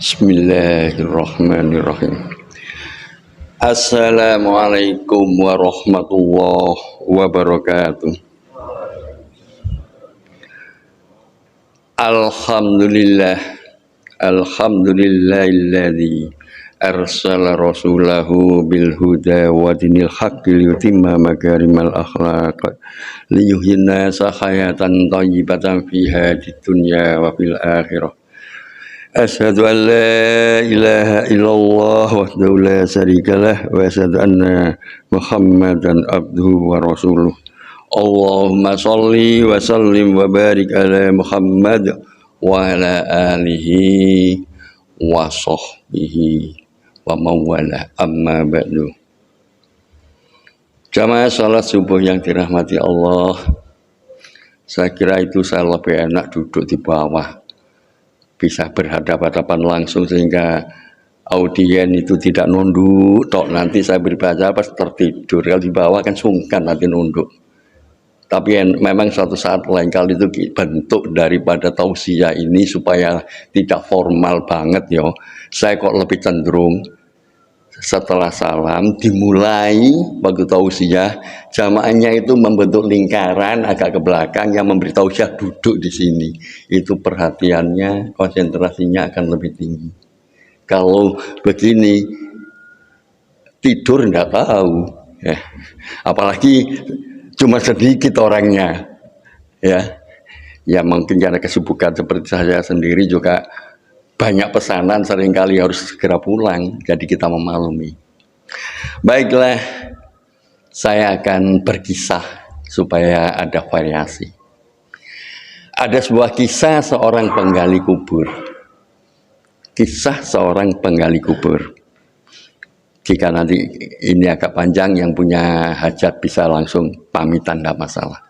Bismillahirrahmanirrahim. Assalamualaikum warahmatullahi wabarakatuh. Alhamdulillahilladzi arsala rasulahu bil huda wa dinil haqqi liyutimma makarimal akhlaq liyuhyina hayatan thayyibatan fiha di dunya wa fil akhirah. Asyhadu an la ilaha illallah wahdahu la syarikalah wa asyhadu anna Muhammadan abduhu wa rasuluh. Allahumma sholli wa sallim wa barik ala Muhammad wa ala alihi wa sahbihi wa mawala amma ba'du. Jamaah salat subuh yang dirahmati Allah, saya kira itu saya lebih enak duduk di bawah, bisa berhadapan-hadapan langsung sehingga audien itu tidak nunduk tok, nanti saya berbaca pas tertidur. Kalau di bawah kan sungkan nanti nunduk. Tapi memang suatu saat lain kali itu bentuk daripada tausiah ini supaya tidak formal banget yo. Saya kok lebih cenderung setelah salam dimulai waktu tausiah, jamaahnya itu membentuk lingkaran agak ke belakang, yang memberi tausiah duduk di sini. Itu perhatiannya, konsentrasinya akan lebih tinggi. Kalau begini tidur enggak tahu ya. Apalagi cuma sedikit orangnya ya. Ya mungkin karena kesibukan seperti saya sendiri juga banyak pesanan, seringkali harus segera pulang, jadi kita memaklumi. Baiklah, saya akan berkisah supaya ada variasi. Ada sebuah kisah seorang penggali kubur. Kisah seorang penggali kubur. Jika nanti ini agak panjang, yang punya hajat bisa langsung pamitan, tidak masalah.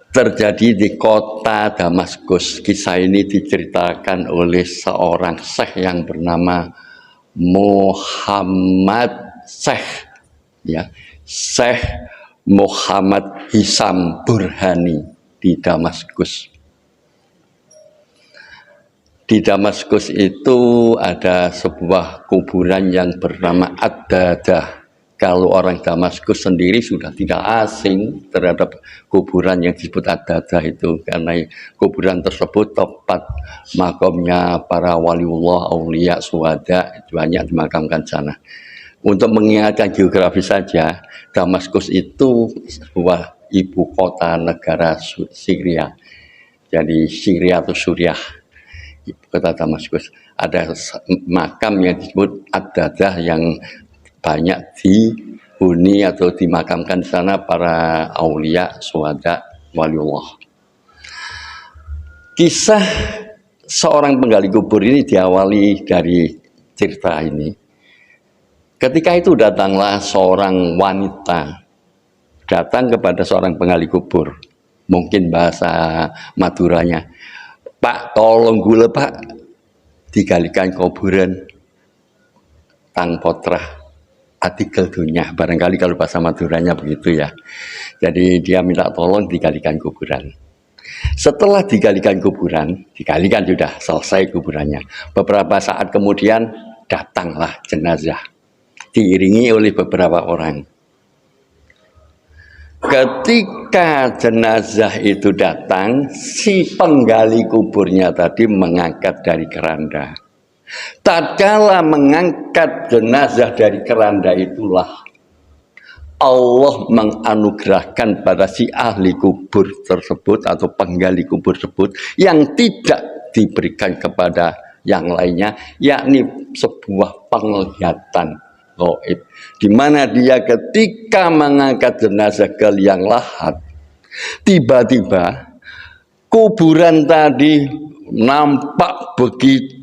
Terjadi di kota Damaskus. Kisah ini diceritakan oleh seorang syekh yang bernama Muhammad Syekh Muhammad Hisam Burhani di Damaskus. Di Damaskus itu ada sebuah kuburan yang bernama Ad-Dadah. Kalau orang Damaskus sendiri sudah tidak asing terhadap kuburan yang disebut Ad-Dadah itu, karena kuburan tersebut tempat makamnya para waliullah, aulia, syuhada, banyak dimakamkan sana. Untuk mengingatkan geografi saja, Damaskus itu sebuah ibu kota negara Syria. Jadi Syria atau Suriah, kota Damaskus. Ada makam yang disebut Ad-Dadah yang banyak dihuni atau dimakamkan di sana para aulia, syuhada, waliullah. Kisah seorang penggali kubur ini diawali dari cerita ini. Ketika itu datanglah seorang wanita datang kepada seorang penggali kubur. Mungkin bahasa Maduranya, "Pak, tolong gula Pak, digalikan kuburan tang potrah artikel dunia." Barangkali kalau bahasa Maduranya begitu ya. Jadi dia minta tolong digalikan kuburan. Setelah digalikan kuburan, digalikan sudah selesai kuburannya. Beberapa saat kemudian datanglah jenazah diiringi oleh beberapa orang. Ketika jenazah itu datang, si penggali kuburnya tadi mengangkat dari keranda. Tatkala mengangkat jenazah dari keranda itulah Allah menganugerahkan pada si ahli kubur tersebut atau penggali kubur tersebut yang tidak diberikan kepada yang lainnya, yakni sebuah penglihatan gaib, di mana dia ketika mengangkat jenazah ke liang lahat, tiba-tiba kuburan tadi nampak begitu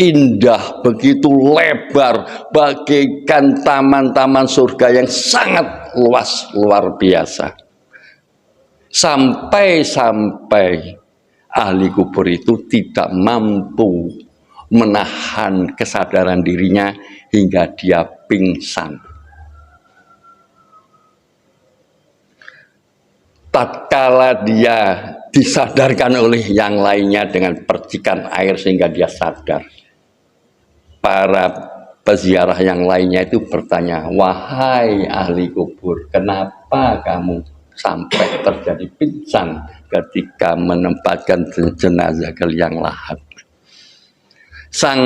indah, begitu lebar, bagaikan taman-taman surga yang sangat luas, luar biasa. Sampai-sampai ahli kubur itu tidak mampu menahan kesadaran dirinya hingga dia pingsan. tatkala dia disadarkan oleh yang lainnya dengan percikan air sehingga dia sadar, para peziarah yang lainnya itu bertanya, wahai ahli kubur, kenapa kamu sampai terjadi pingsan ketika menempatkan jenazah ke liang lahat? Sang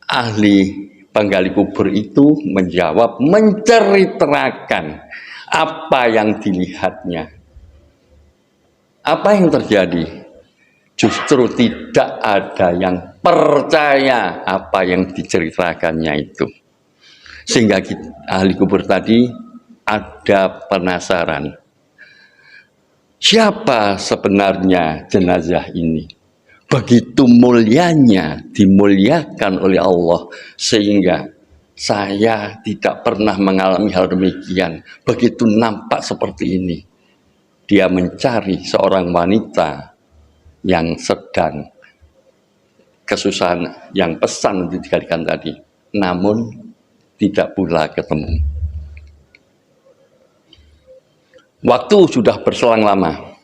ahli penggali kubur itu menjawab, menceritakan apa yang dilihatnya. Apa yang terjadi? Justru tidak ada yang percaya apa yang diceritakannya itu. Sehingga ahli kubur tadi ada penasaran. Siapa sebenarnya jenazah ini? Begitu mulianya, dimuliakan oleh Allah, sehingga saya tidak pernah mengalami hal demikian. Begitu nampak seperti ini. Dia mencari seorang wanita yang sedang kesusahan, yang pesan untuk dikalikan tadi, namun tidak pula ketemu. Waktu sudah berselang lama.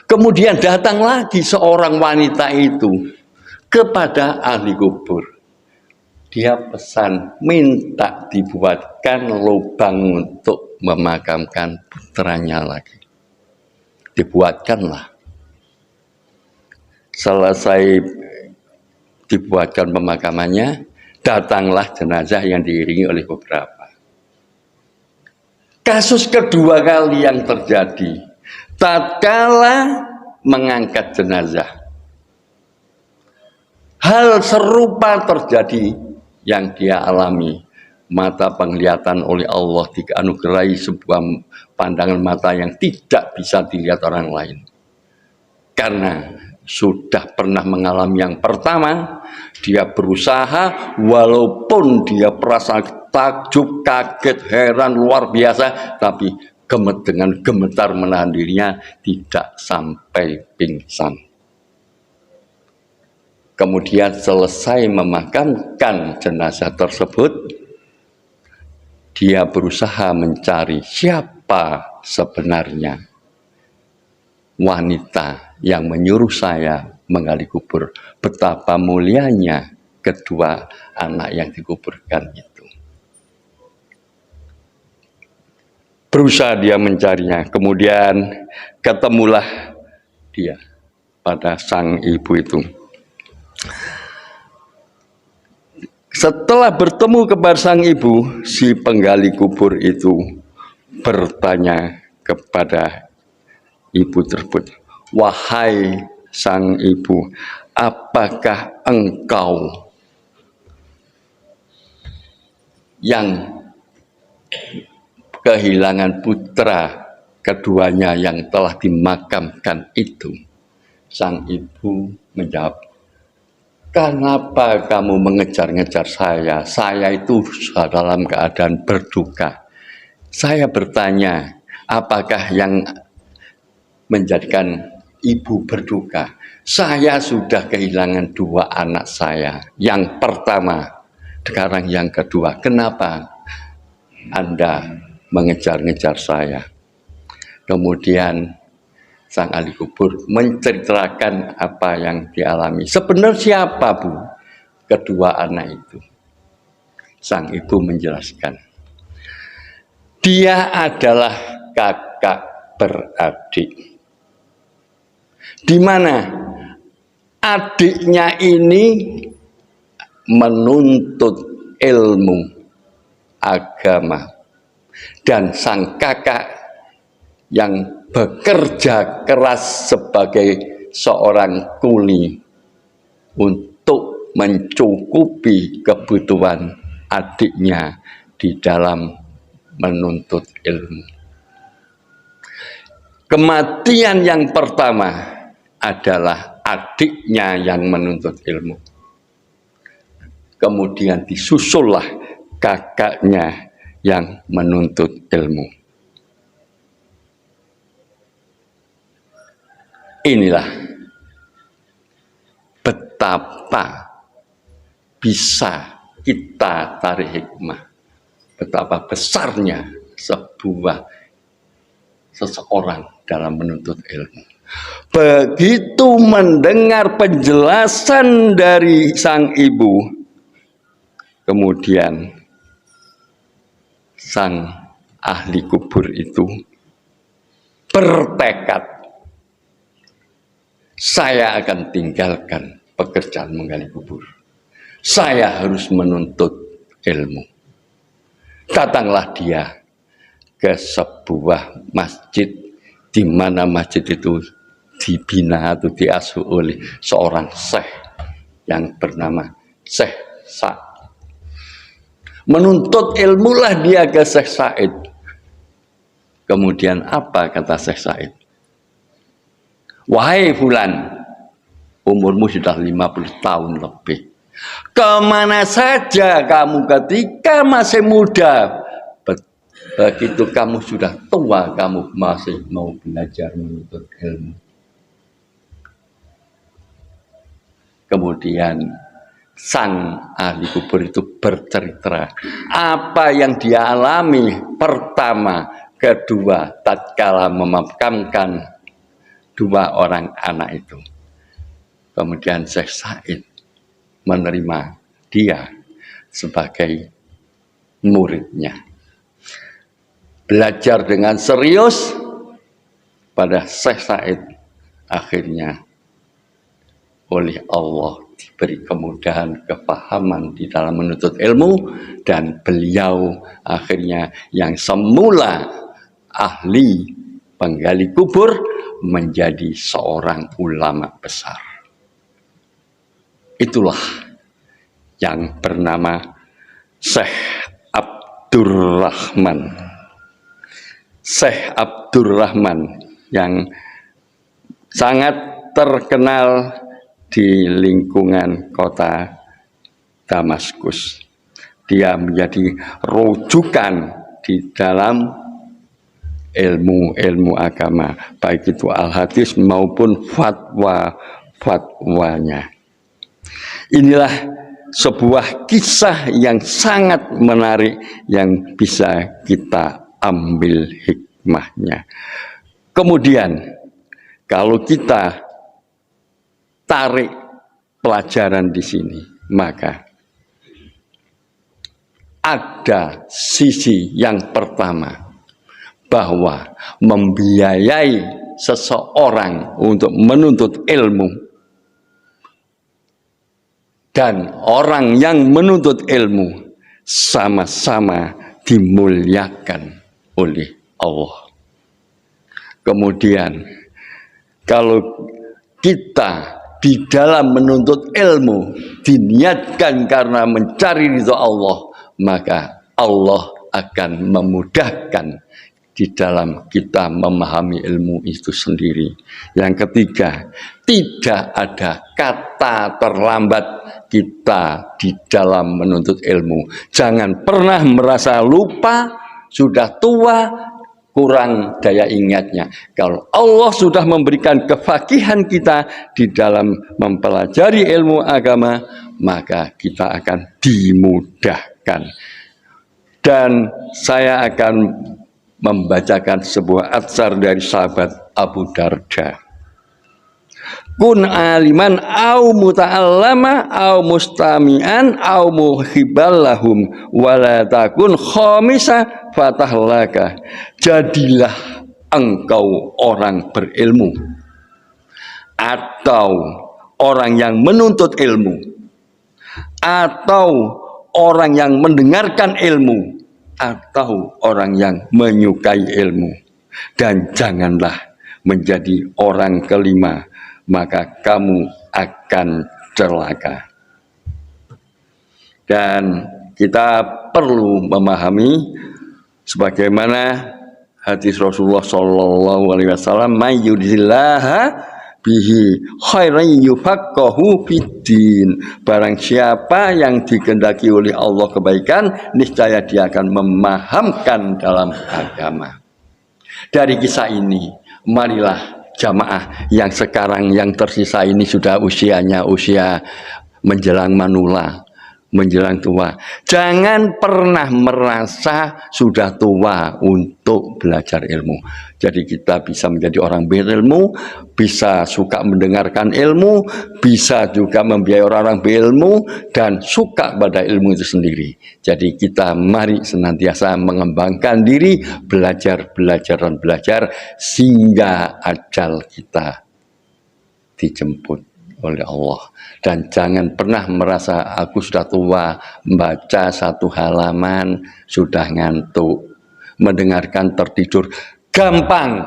Kemudian datang lagi seorang wanita itu kepada ahli kubur. Dia pesan, minta dibuatkan lubang untuk memakamkan putranya lagi. Dibuatkanlah. Selesai dibuatkan pemakamannya, datanglah jenazah yang diiringi oleh beberapa. Kasus kedua kali yang terjadi, tatkala mengangkat jenazah, hal serupa terjadi yang dia alami. Mata penglihatan oleh Allah dianugerahi sebuah pandangan mata yang tidak bisa dilihat orang lain. Karena sudah pernah mengalami yang pertama, dia berusaha, walaupun dia merasa takjub, kaget, heran, luar biasa, tapi dengan gemetar menahan dirinya, tidak sampai pingsan. Kemudian selesai memakamkan jenazah tersebut, dia berusaha mencari siapa sebenarnya wanita yang menyuruh saya menggali kubur. Betapa mulianya kedua anak yang dikuburkan itu. Berusaha dia mencarinya. Kemudian ketemulah dia pada sang ibu itu. Setelah bertemu kepada sang ibu, si penggali kubur itu bertanya kepada ibu tersebut, wahai sang ibu, apakah engkau yang kehilangan putra keduanya yang telah dimakamkan itu? Sang ibu menjawab, kenapa kamu mengejar-ngejar saya? Saya itu dalam keadaan berduka. Saya bertanya, apakah yang menjadikan ibu berduka? Saya sudah kehilangan dua anak saya. Yang pertama, sekarang yang kedua. Kenapa Anda mengejar-ngejar saya? Kemudian sang ahli kubur menceritakan apa yang dialami. Sebenarnya siapa, Bu, kedua anak itu? Sang ibu menjelaskan, dia adalah kakak beradik, di mana adiknya ini menuntut ilmu agama, dan sang kakak yang bekerja keras sebagai seorang kuli untuk mencukupi kebutuhan adiknya di dalam menuntut ilmu. Kematian yang pertama adalah adiknya yang menuntut ilmu. Kemudian disusullah kakaknya yang menuntut ilmu. Inilah betapa bisa kita tarik hikmah, betapa besarnya sebuah seseorang dalam menuntut ilmu. Begitu mendengar penjelasan dari sang ibu, kemudian sang ahli kubur itu bertekad, saya akan tinggalkan pekerjaan menggali kubur. Saya harus menuntut ilmu. Datanglah dia ke sebuah masjid, di mana masjid itu dibina atau diasuh oleh seorang syekh yang bernama Syekh Sa'id. Menuntut ilmulah dia ke Syekh Sa'id. Kemudian apa kata Syekh Sa'id? Wahai fulan, umurmu sudah 50 tahun lebih. Kemana saja kamu ketika masih muda? Begitu kamu sudah tua, kamu masih mau belajar menuntut ilmu. Kemudian sang ahli kubur itu bercerita apa yang dia alami pertama, kedua, tatkala memakamkan dua orang anak itu. Kemudian Syekh Sa'id menerima dia sebagai muridnya. Belajar dengan serius pada Syekh Sa'id, akhirnya oleh Allah diberi kemudahan, kepahaman di dalam menuntut ilmu, dan beliau akhirnya yang semula ahli penggali kubur menjadi seorang ulama besar. Itulah yang bernama Syekh Abdurrahman. Syekh Abdurrahman yang sangat terkenal di lingkungan kota Damaskus. Dia menjadi rujukan di dalam ilmu agama, baik itu al-hadis maupun fatwa-fatwanya. Inilah sebuah kisah yang sangat menarik yang bisa kita ambil hikmahnya. Kemudian kalau kita tarik pelajaran di sini, maka ada sisi yang pertama, bahwa membiayai seseorang untuk menuntut ilmu dan orang yang menuntut ilmu sama-sama dimuliakan oleh Allah. Kemudian kalau kita di dalam menuntut ilmu diniatkan karena mencari ridha Allah, maka Allah akan memudahkan di dalam kita memahami ilmu itu sendiri. Yang ketiga, tidak ada kata terlambat kita di dalam menuntut ilmu. Jangan pernah merasa lupa, sudah tua, kurang daya ingatnya. Kalau Allah sudah memberikan kefakihan kita di dalam mempelajari ilmu agama, maka kita akan dimudahkan. Dan saya akan membacakan sebuah atsar dari sahabat Abu Darda. Kun aliman au muta'allama au mustami'an au muhibbal lahum wala takun khamisa fatahlaka. Jadilah engkau orang berilmu atau orang yang menuntut ilmu atau orang yang mendengarkan ilmu atau orang yang menyukai ilmu, dan janganlah menjadi orang kelima, maka kamu akan celaka. Dan kita perlu memahami sebagaimana hadis Rasulullah Shallallahu Alaihi Wasallam, mayyudillaha bihi khairan yufaqqahu fiddin. Barang siapa yang dikehendaki oleh Allah kebaikan, niscaya dia akan memahamkan dalam agama. Dari kisah ini, marilah jamaah yang sekarang yang tersisa ini sudah usianya usia menjelang manula, menjelang tua. Jangan pernah merasa sudah tua untuk belajar ilmu. Jadi kita bisa menjadi orang berilmu, bisa suka mendengarkan ilmu, bisa juga membiayai orang-orang berilmu, dan suka pada ilmu itu sendiri. Jadi kita mari senantiasa mengembangkan diri, belajar dan belajar, sehingga ajal kita dijemput oleh Allah. Dan jangan pernah merasa aku sudah tua, membaca satu halaman sudah ngantuk, mendengarkan tertidur. Gampang,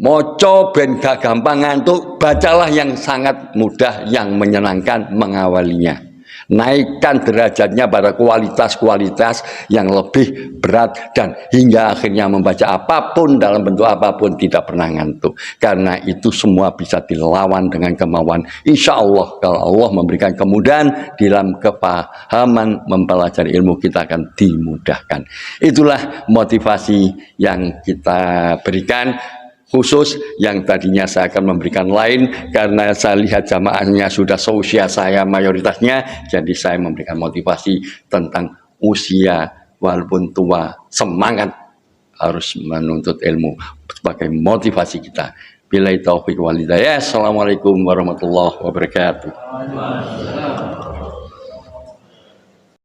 moco ben gak gampang ngantuk, bacalah yang sangat mudah, yang menyenangkan mengawalinya. Naikkan derajatnya pada kualitas-kualitas yang lebih berat, dan hingga akhirnya membaca apapun dalam bentuk apapun tidak pernah ngantuk. Karena itu semua bisa dilawan dengan kemauan. Insya Allah kalau Allah memberikan kemudahan dalam kepahaman mempelajari ilmu, kita akan dimudahkan. Itulah motivasi yang kita berikan, khusus yang tadinya saya akan memberikan lain, karena saya lihat jamaahnya sudah seusia saya mayoritasnya, jadi saya memberikan motivasi tentang usia walaupun tua, semangat harus menuntut ilmu sebagai motivasi kita. Billahi taufiq wal hidayah. Assalamualaikum warahmatullahi wabarakatuh.